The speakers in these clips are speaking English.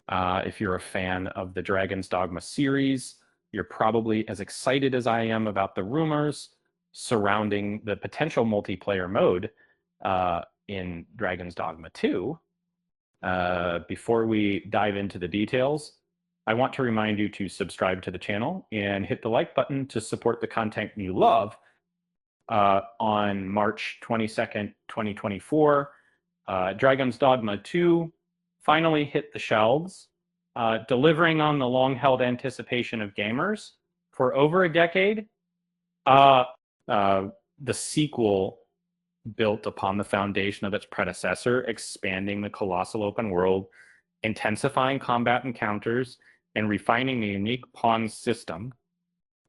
If you're a fan of the Dragon's Dogma series, you're probably as excited as I am about the rumors surrounding the potential multiplayer mode in Dragon's Dogma 2. Before we dive into the details, I want to remind you to subscribe to the channel and hit the like button to support the content you love. On March 22nd, 2024, Dragon's Dogma 2 finally hit the shelves, delivering on the long-held anticipation of gamers for over a decade. Uh, the sequel built upon the foundation of its predecessor, expanding the colossal open world, intensifying combat encounters, and refining the unique pawn system.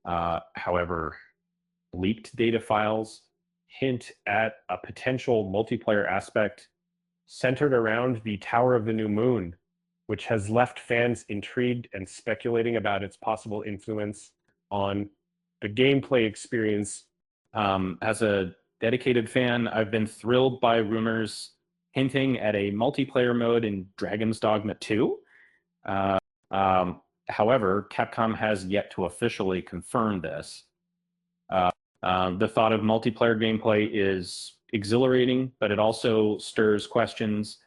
However, leaked data files hint at a potential multiplayer aspect centered around the Tower of the New Moon, which has left fans intrigued and speculating about its possible influence on the gameplay experience. As a dedicated fan, I've been thrilled by rumors hinting at a multiplayer mode in Dragon's Dogma 2. However, Capcom has yet to officially confirm this. The thought of multiplayer gameplay is exhilarating, but it also stirs questions.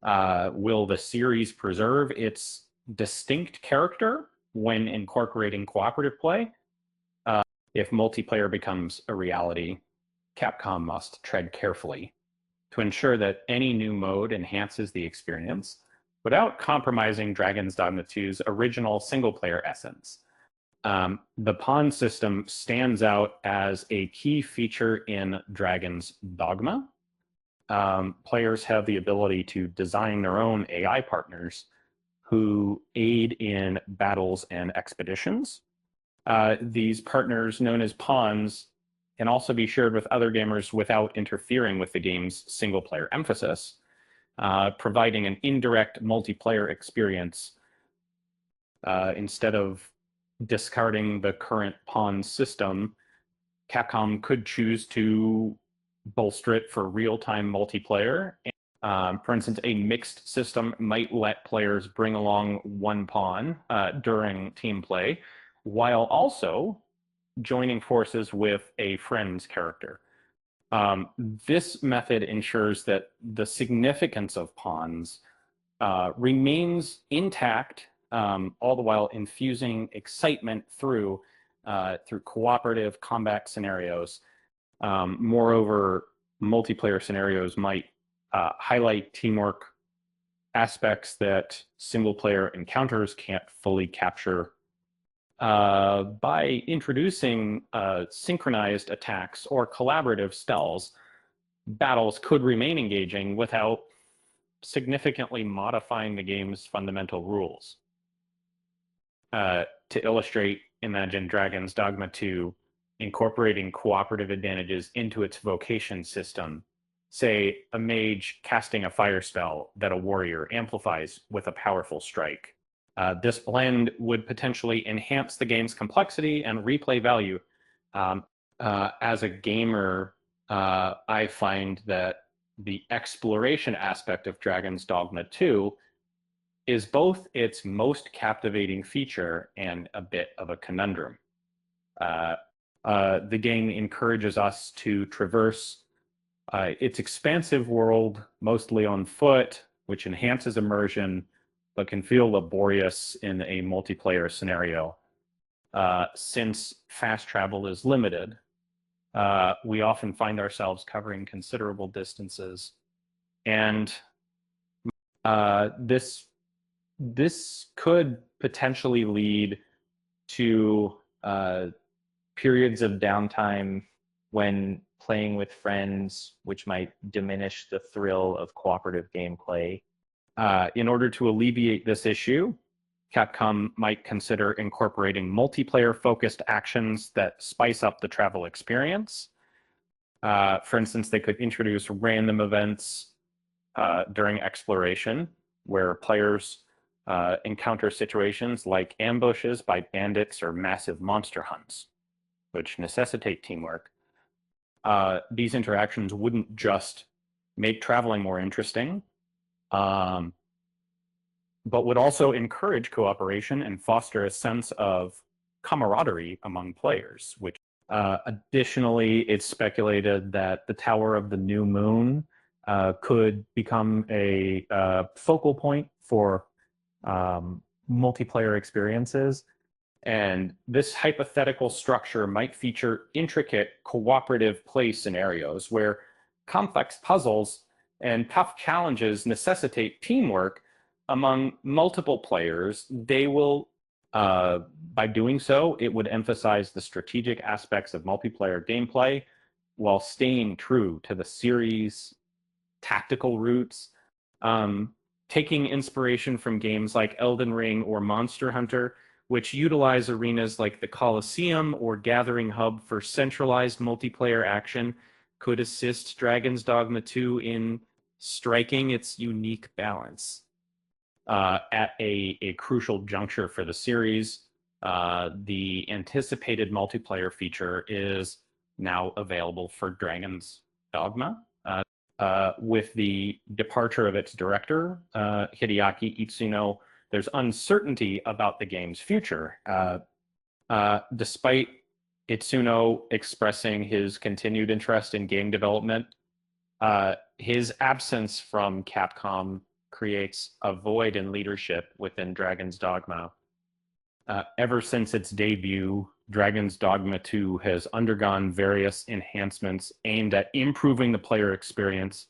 Will the series preserve its distinct character when incorporating cooperative play? If multiplayer becomes a reality, Capcom must tread carefully to ensure that any new mode enhances the experience without compromising Dragon's Dogma 2's original single-player essence. The pawn system stands out as a key feature in Dragon's Dogma. Players have the ability to design their own AI partners who aid in battles and expeditions. These partners, known as pawns, can also be shared with other gamers without interfering with the game's single-player emphasis, providing an indirect multiplayer experience instead of discarding the current pawn system. Capcom could choose to bolster it for real-time multiplayer. For instance, a mixed system might let players bring along one pawn during team play, while also joining forces with a friend's character. This method ensures that the significance of pawns remains intact, all the while infusing excitement through cooperative combat scenarios. Moreover, multiplayer scenarios might highlight teamwork aspects that single-player encounters can't fully capture. By introducing synchronized attacks or collaborative spells, battles could remain engaging without significantly modifying the game's fundamental rules. To illustrate, imagine Dragon's Dogma 2 incorporating cooperative advantages into its vocation system. Say, a mage casting a fire spell that a warrior amplifies with a powerful strike. This blend would potentially enhance the game's complexity and replay value. As a gamer, I find that the exploration aspect of Dragon's Dogma 2 is both its most captivating feature and a bit of a conundrum. The game encourages us to traverse its expansive world, mostly on foot, which enhances immersion, but can feel laborious in a multiplayer scenario. Since fast travel is limited, we often find ourselves covering considerable distances, and this could potentially lead to periods of downtime when playing with friends, which might diminish the thrill of cooperative gameplay. In order to alleviate this issue, Capcom might consider incorporating multiplayer-focused actions that spice up the travel experience. For instance, they could introduce random events during exploration, where players encounter situations like ambushes by bandits or massive monster hunts, which necessitate teamwork. These interactions wouldn't just make traveling more interesting, but would also encourage cooperation and foster a sense of camaraderie among players, which additionally, it's speculated that the Tower of the New Moon could become a focal point for multiplayer experiences. And this hypothetical structure might feature intricate cooperative play scenarios where complex puzzles and tough challenges necessitate teamwork among multiple players. They will, by doing so, it would emphasize the strategic aspects of multiplayer gameplay while staying true to the series' tactical roots. Um, Taking inspiration from games like Elden Ring or Monster Hunter, which utilize arenas like the Colosseum or Gathering Hub for centralized multiplayer action, could assist Dragon's Dogma 2 in striking its unique balance at a crucial juncture for the series. The anticipated multiplayer feature is now available for Dragon's Dogma. With the departure of its director, Hideaki Itsuno, there's uncertainty about the game's future. Despite Itsuno expressing his continued interest in game development, his absence from Capcom creates a void in leadership within Dragon's Dogma. Ever since its debut, Dragon's Dogma 2 has undergone various enhancements aimed at improving the player experience,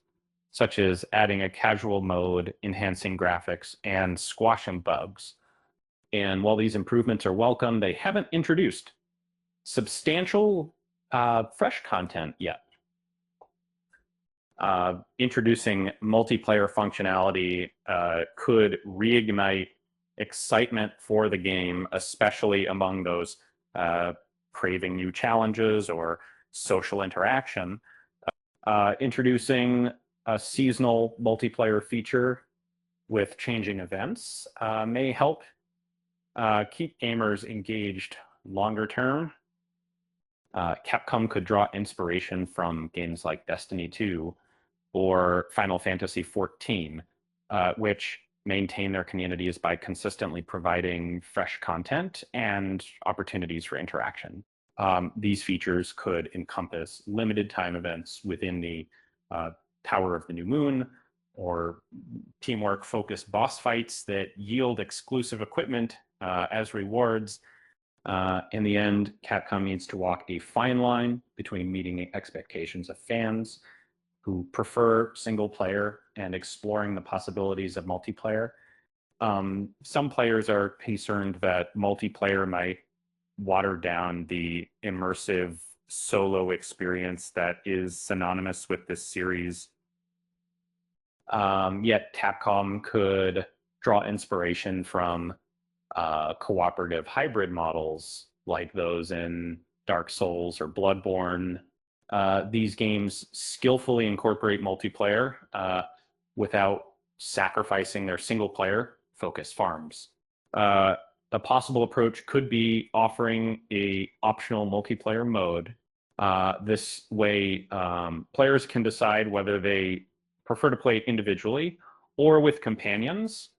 such as adding a casual mode, enhancing graphics, and squashing bugs. And while these improvements are welcome, they haven't introduced substantial fresh content yet. Introducing multiplayer functionality could reignite excitement for the game, especially among those craving new challenges or social interaction. Introducing a seasonal multiplayer feature with changing events may help keep gamers engaged longer term. Capcom could draw inspiration from games like Destiny 2 or Final Fantasy XIV, which maintain their communities by consistently providing fresh content and opportunities for interaction. These features could encompass limited time events within the Tower of the New Moon, or teamwork focused boss fights that yield exclusive equipment as rewards. In the end, Capcom needs to walk a fine line between meeting expectations of fans who prefer single player and exploring the possibilities of multiplayer. Some players are concerned that multiplayer might water down the immersive solo experience that is synonymous with this series. Yet Capcom could draw inspiration from cooperative hybrid models like those in Dark Souls or Bloodborne. These games skillfully incorporate multiplayer without sacrificing their single player focused farms. A possible approach could be offering a optional multiplayer mode. This way, players can decide whether they prefer to play individually or with companions,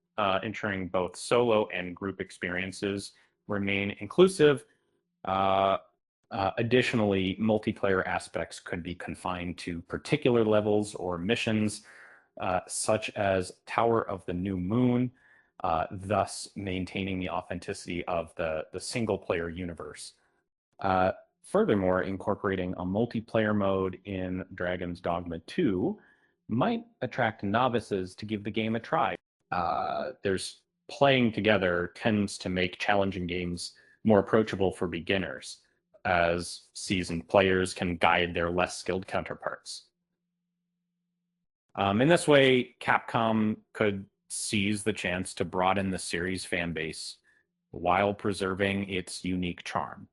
ensuring both solo and group experiences remain inclusive. Additionally, multiplayer aspects could be confined to particular levels or missions, such as Tower of the New Moon, thus maintaining the authenticity of the single-player universe. Furthermore, incorporating a multiplayer mode in Dragon's Dogma 2 might attract novices to give the game a try. There's playing together tends to make challenging games more approachable for beginners, as seasoned players can guide their less skilled counterparts. In this way, Capcom could seize the chance to broaden the series' fan base while preserving its unique charm.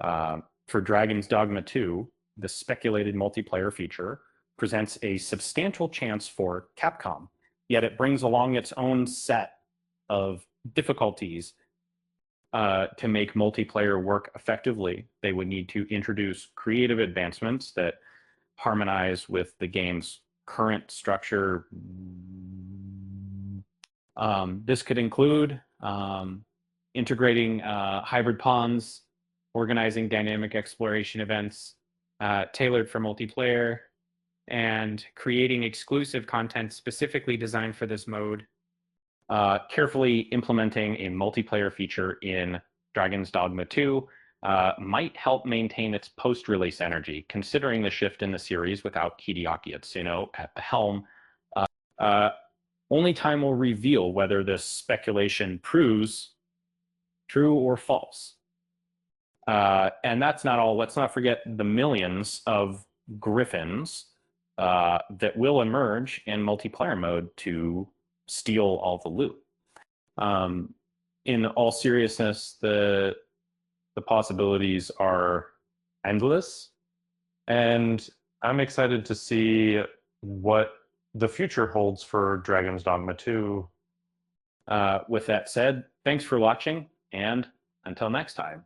For Dragon's Dogma 2, the speculated multiplayer feature presents a substantial chance for Capcom, yet it brings along its own set of difficulties. To make multiplayer work effectively, they would need to introduce creative advancements that harmonize with the game's current structure, This could include integrating hybrid pawns, organizing dynamic exploration events tailored for multiplayer, and creating exclusive content specifically designed for this mode, carefully implementing a multiplayer feature in Dragon's Dogma 2 might help maintain its post-release energy, considering the shift in the series without Hideaki Itsuno at the helm. Only time will reveal whether this speculation proves true or false. And that's not all. Let's not forget the millions of griffins that will emerge in multiplayer mode to steal all the loot. In all seriousness, the possibilities are endless, and I'm excited to see what the future holds for Dragon's Dogma 2. With that said, thanks for watching, and until next time.